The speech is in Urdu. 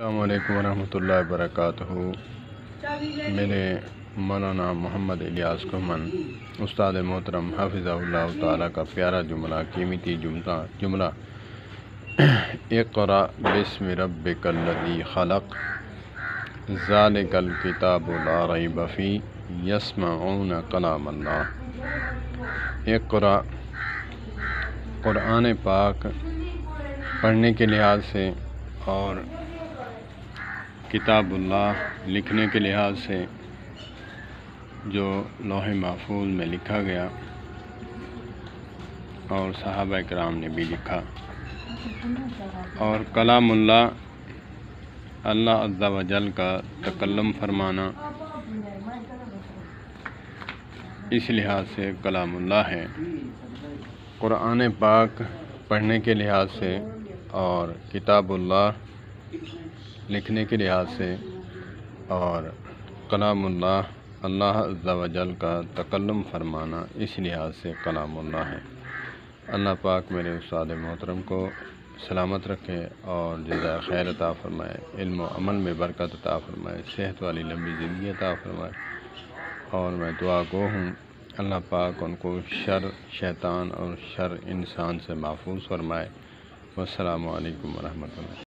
السلام علیکم ورحمۃ اللہ وبرکاتہ۔ میرے مولانا محمد الیاس کھمن استاد محترم حافظ اللہ تعالیٰ کا پیارا جملہ، قیمتی جملہ اقرأ بسم ربک الذی خلق ذالک الکتاب لا ریب فیہ یسمعون کلام اللہ۔ اقرأ قرآن پاک پڑھنے کے لحاظ سے اور کتاب اللہ لکھنے کے لحاظ سے جو لوح محفوظ میں لکھا گیا اور صحابہ کرام نے بھی لکھا، اور کلام اللہ اللہ عز و جل کا تکلم فرمانا اس لحاظ سے کلام اللہ ہے۔ قرآن پاک پڑھنے کے لحاظ سے اور کتاب اللہ لکھنے کے لحاظ سے اور کلام اللہ اللہ عز و جل کا تکلم فرمانا اس لحاظ سے کلام اللہ ہے۔ اللہ پاک میرے استاد محترم کو سلامت رکھے اور جزائے خیر عطا فرمائے، علم و عمل میں برکت عطا فرمائے، صحت والی لمبی زندگی عطا فرمائے، اور میں دعا گو ہوں اللہ پاک ان کو شر شیطان اور شر انسان سے محفوظ فرمائے۔ والسلام علیکم ورحمۃ اللہ۔